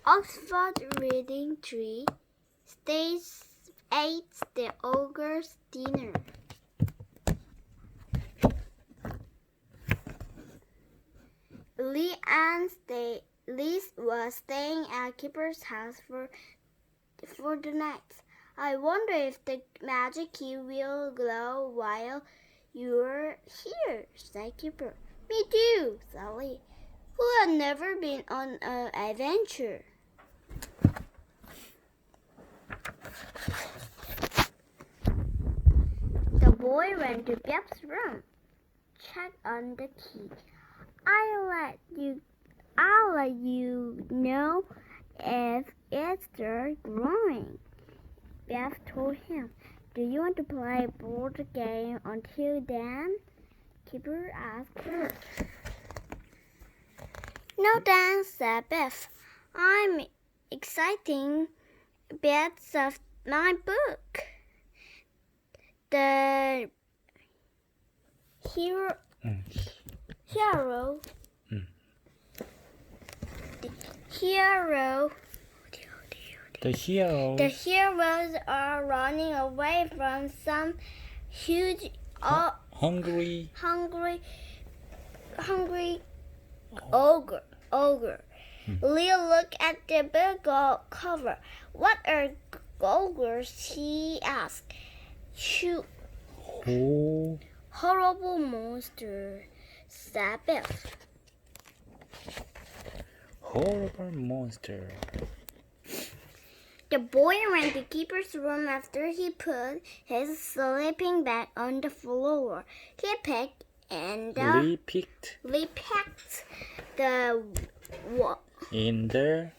Oxford Reading Tree ate the ogre's dinner. Liz was staying at Keeper's house for the night. I wonder if the magic key will glow while you're here, said Keeper. Me too, said Lee, who had never been on an adventure. The boy went to Beth's room, checked on the key. I'll let you know if it starts growing, Beth told him. Do you want to play a board game until then? Keeper asked her. No thanks, said Beth. I'm exciting bits of my book. The hero. The heroes are running away from some huge, hungry ogre. Leo looked at the book cover. What are ogres? He asked. Horrible monster, said Beth. Horrible monster. The boy went to Keeper's room after he put his sleeping bag on the floor. He picked Lee picked the in the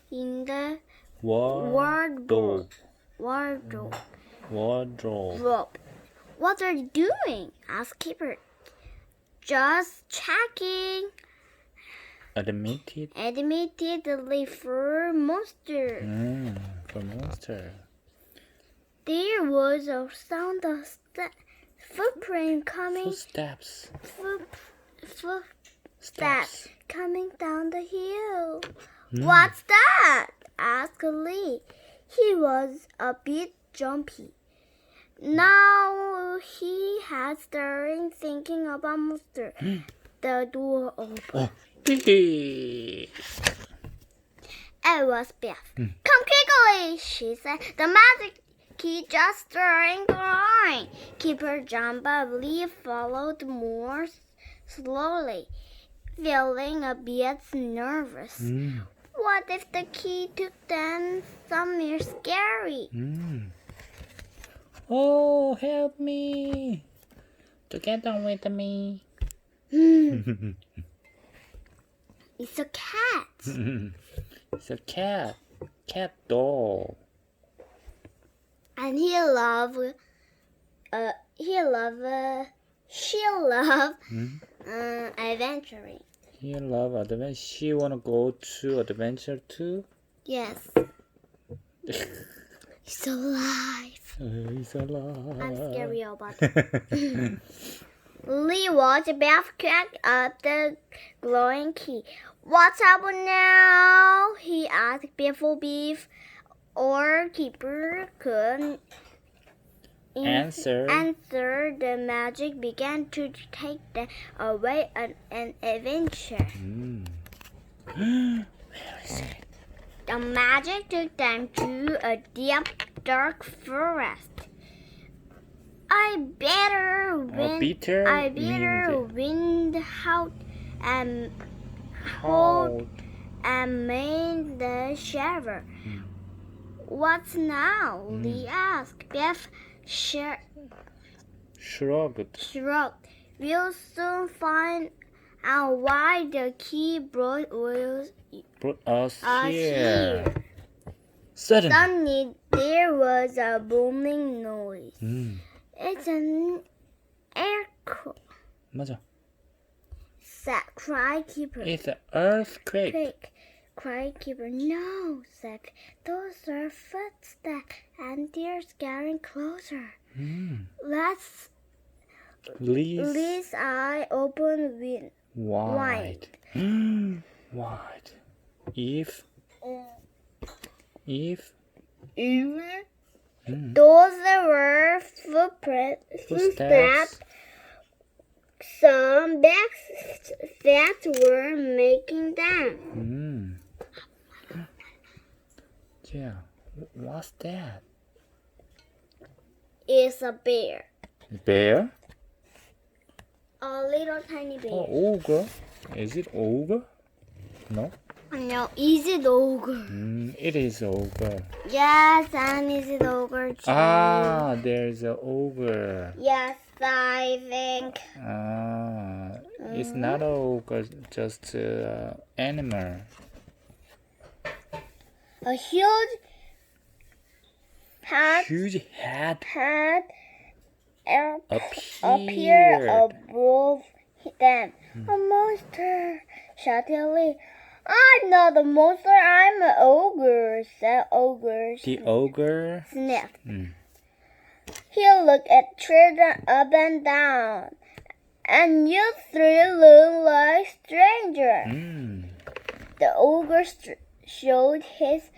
wardrobe. What are you doing? Asked Keeper. Just checking. Admitted Admittedly for monster. For monster. There was a sound of footprint coming. Footsteps. Footsteps coming down the hill. What's that? Asked Lee. He was a bit jumpy. Now he had started thinking about monster. The door opened. It was Beth. Come quickly, she said. The magic key just started glowing. Keeper jumped up. Lee followed more slowly, feeling a bit nervous. What if the key took them somewhere scary? Oh, help me! Together with me. It's a cat. It's a cat. Cat doll. And she loved adventuring. He love adventure. She wanna go to adventure too? Yes. It's alive. He's alive. I'm scary about it. Lee watched Beth crack up the glowing key. What's happened now? He asked before Beef or Keeper could answer. The magic began to take them away on an adventure. Where is it? The magic took them to a deep, dark forest. I better wind out and hold and made the shiver. What's now? Lee asked. Beth shrugged. We'll soon find out why the key brought us here. Suddenly, there was a booming noise. It's an earthquake. 맞아. Cried Keeper. It's an earthquake. Cried Keeper. No, said. Those are footsteps, and they're getting closer. Lee's eye opened wide. Wide. If If those were footsteps. Some bags that were making them. Yeah, what's that? It's a bear. Bear? A little tiny bear. Oh, ogre? Is it ogre? No? No, is it ogre? It is ogre. Yes, and is it ogre too? Ah, there's an ogre. Yes, I think. It's not an ogre, just an animal. A huge hat Huge head appeared appeared. above them. A monster, shouted Lee. I'm not a monster, I'm an ogre, said Ogre. The ogre Sniffed. Mm. He looked at children up and down. And you three look like strangers. The ogre showed his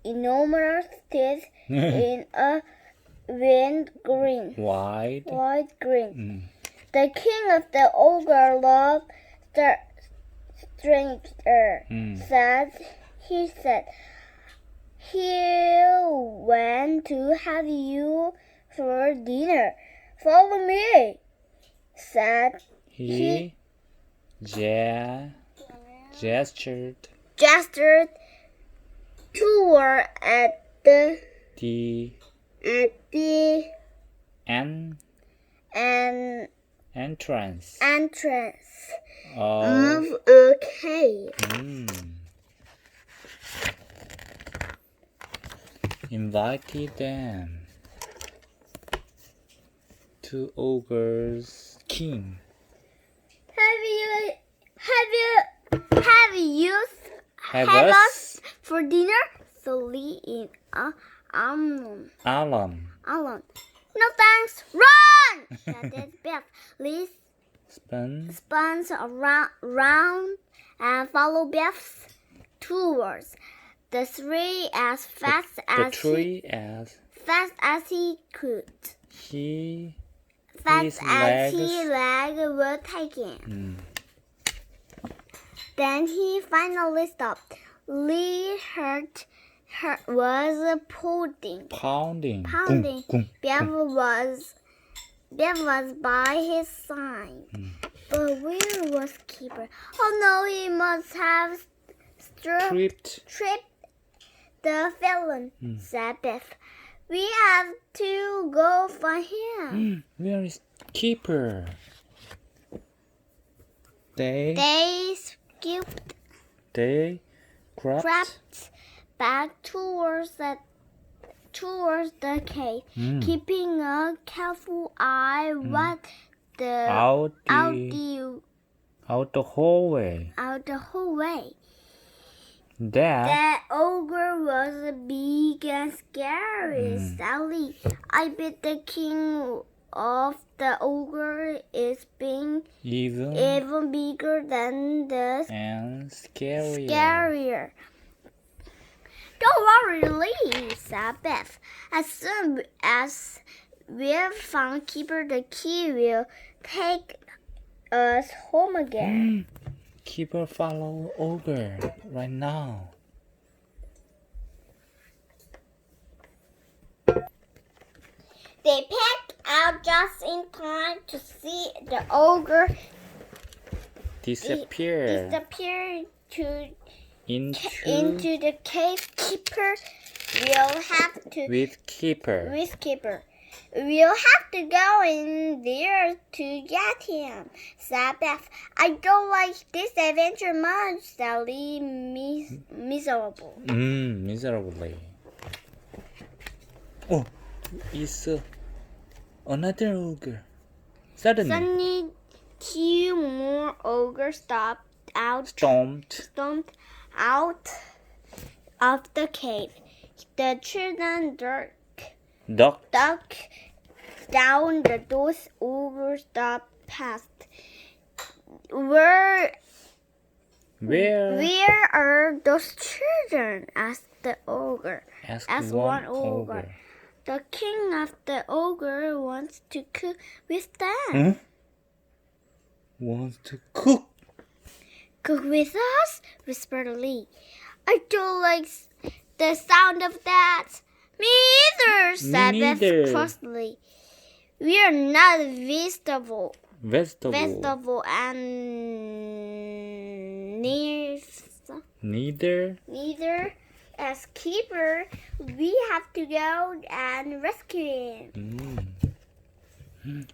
enormous teeth in a wide grin. Wide. The king of the ogre loved the stranger. He said, he went to have you for dinner. Follow me, said He gestured toward at the entrance of a cave. Invited them to Ogre's king. Have us for dinner? So Lee in Alan. No thanks, run! Shouted Beth. Lee spun around and followed Beth towards the tree as fast as he could. His legs were taken. Then he finally stopped. Lee heart was pounding. Bev was by his side. But where was Keeper? Oh no, he must have tripped the felon, said Beth. We have to go find him. Where is Keeper? They crept back towards the cave, keeping a careful eye out the hallway. That ogre was big and scary, Sally. I bet the king of the ogre is being even bigger than and scarier. Don't worry, Lee, said Beth. As soon as we've found Keeper, the key will take us home again. Keeper follow Ogre right now. They packed out just in time to see the ogre disappear into the cave. Keeper will have to with Keeper. We'll have to go in there to get him, said Beth. I don't like this adventure much, Sally. Miserably. Oh, it's another ogre. Suddenly, two more ogres stomped out of the cave. The children ducked down the doors. Ogres stopped past. Where are those children? Asked the ogre. Asked one ogre. The king of the ogre wants to cook with them. Huh? Wants to cook? Cook with us? Whispered Lee. I don't like the sound of that. Me either, said Beth crossly. We are not vegetable and neither as keeper. We have to go and rescue him.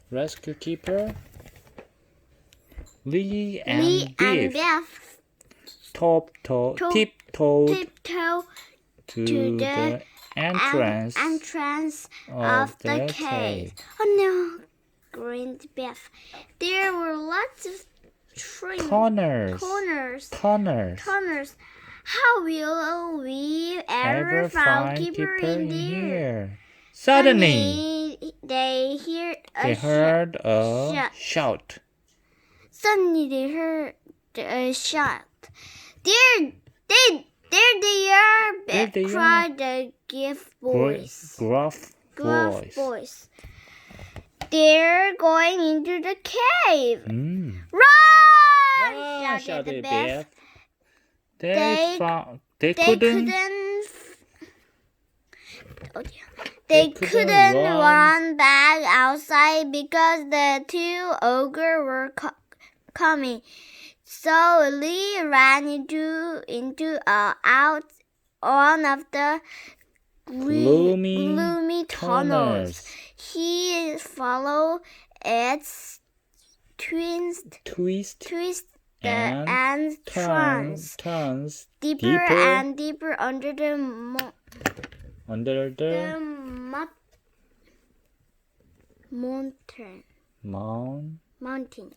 Rescue keeper? Lee and Beth tiptoed to the entrance of the cave. Oh no, grinned Beth. There were lots of corners. How will we ever find keeper in there? Suddenly, they heard a shout. Suddenly they heard a shout. There they are! cried the gruff voice. They're going into the cave. Run! shouted Beth. They couldn't run back outside because the two ogres were coming. So Lee ran into out one of the gloomy tunnels. He followed its twists and turns deeper and deeper under the mountain.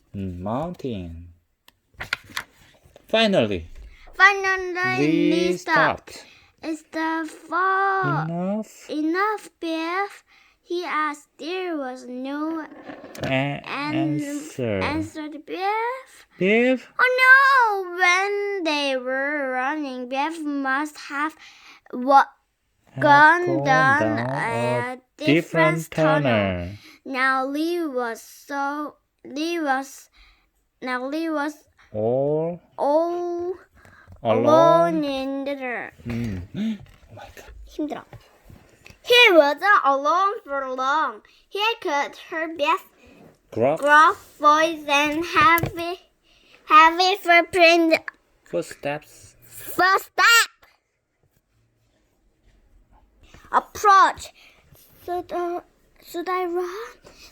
Finally, Lee stopped. Is the fall enough, Beth? He asked. There was no answer. Answered Beth. Oh no! When they were running, Beth must have gone down a different tunnel. Now Lee was all alone in the dark. Oh my God. 힘들어. He wasn't alone for long. He could hear Beth's gruff voice and heavy footsteps. Approach. Should I run?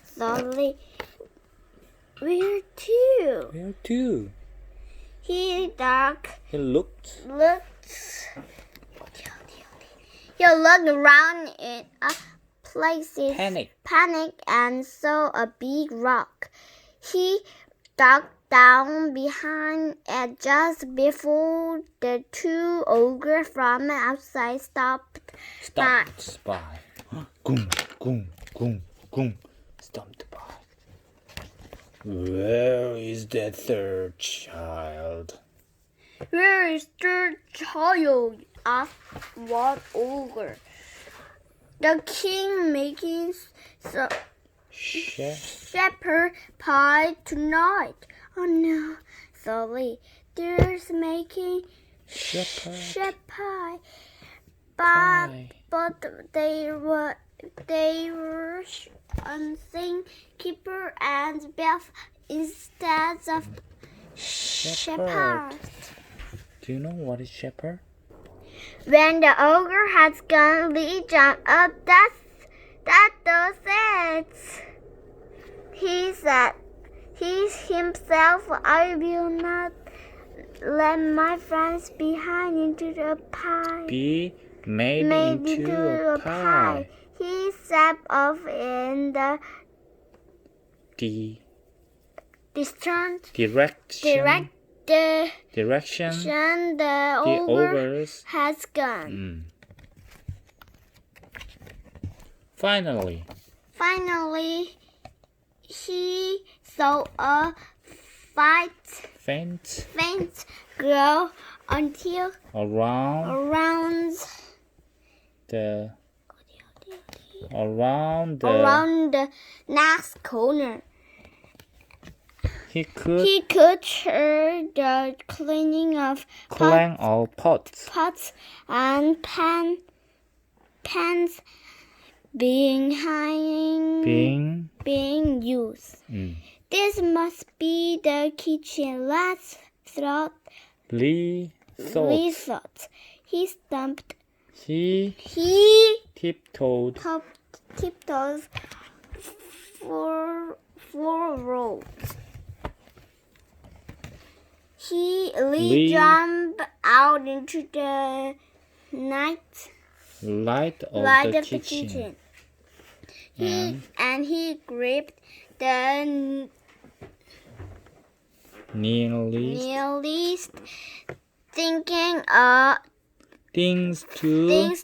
Slowly. Where to? He looked. He looked around in places, panicked, and saw a big rock. He ducked down behind it just before the two ogres from outside stopped by. Stopped by. Where is the third child? Where is the child? Asked one ogre. The king making shepherd pie tonight. Oh no, sorry. There's making shepherd pie. But they were unseen keeper and Beth instead of shepherd. Do you know what is shepherd? When the ogre has gone, Lee jumped up. That does it. He said himself, I will not let my friends behind into the pie. Be made into a pie. He set off in the direction the ogre has gone. Finally, he saw a faint go until around the around the next corner. he could He hear the cleaning of clang of pots pots and pans being used. This must be the kitchen. Let's thought. Lee thought. He stumped. He tiptoed Tiptoes forward. Lee jumped out into the night light of the kitchen. And he gripped the nearest things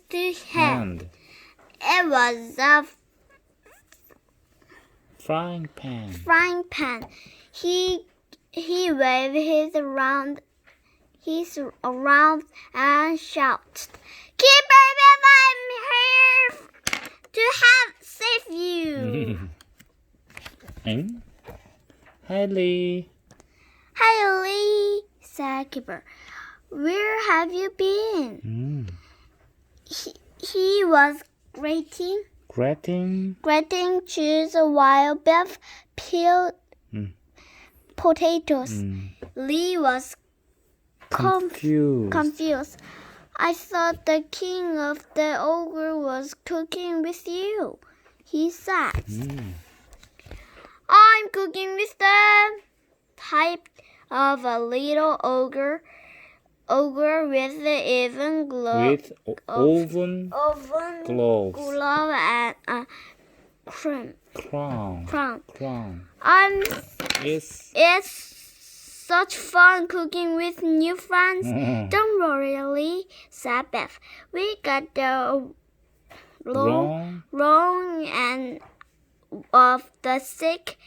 to hand. It was a frying pan. He waved his around and shouted, "Keep it! I'm here to help save you." Hi, Lee. "Hi, Lee," said Keeper. "Where have you been?" He was grating cheese while Biff peeled potatoes. Lee was confused. "I thought the king of the ogre was cooking with you," he said. "I'm cooking with the type of a little ogre with even with oven gloves and a crown. It's such fun cooking with new friends." "Don't worry, Lee," said Beth. "We got the wrong end of the stick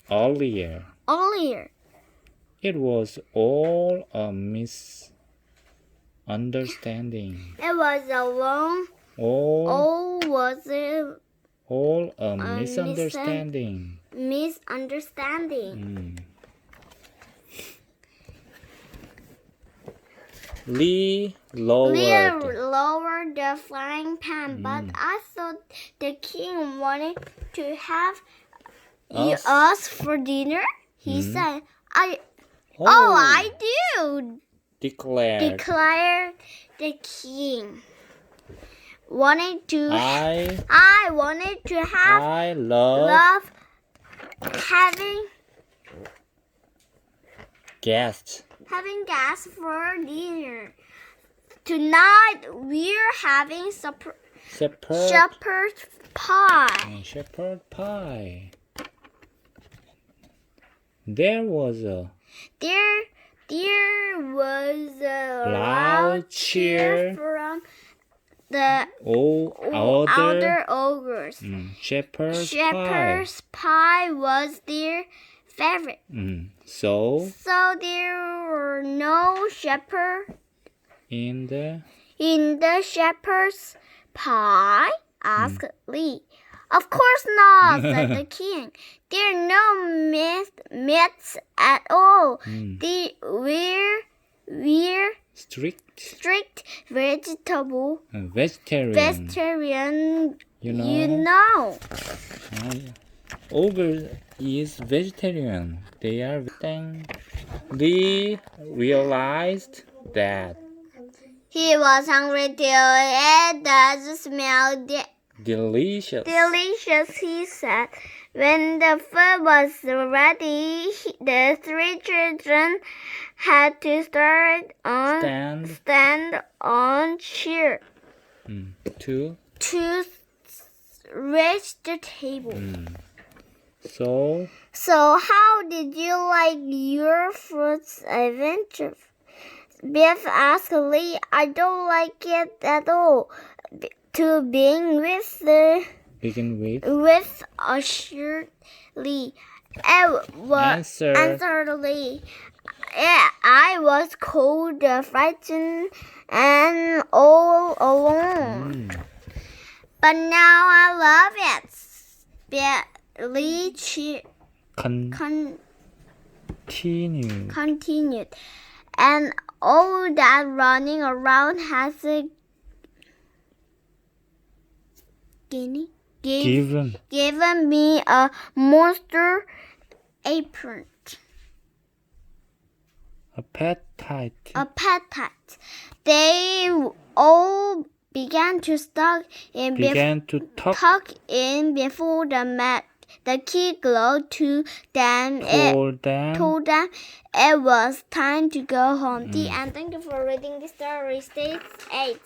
earlier. It was all a misunderstanding. It was all a misunderstanding. Lee lowered the frying pan, but I thought the king wanted to have us for dinner, he said. I do, declared the king. I wanted to have love having guests for dinner. Tonight we're having shepherd pie. There was a loud cheer from the other ogres. Shepherd's pie was their favorite. So there were no shepherds in the shepherd's pie? Asked Lee. "Of course not," said the king. "There are no myths at all. We're strict vegetarian. You know. Ogre is vegetarian. They are vegetarian. Lee realized that he was hungry till it does smell delicious, he said. When the food was ready, the three children had to stand on chair to reach the table. So how did you like your first adventure? Biff asked Lee. "I don't like it at all. To begin with, assured Lee. Answer. Answerly. I was cold, frightened, and all alone. But now I love it. Billy continued. And all that running around has given me a monster apron. Appetite. They all began to talk in before the key glowed to them. Told them it was time to go home. The end. Thank you for reading the story. Stay 8.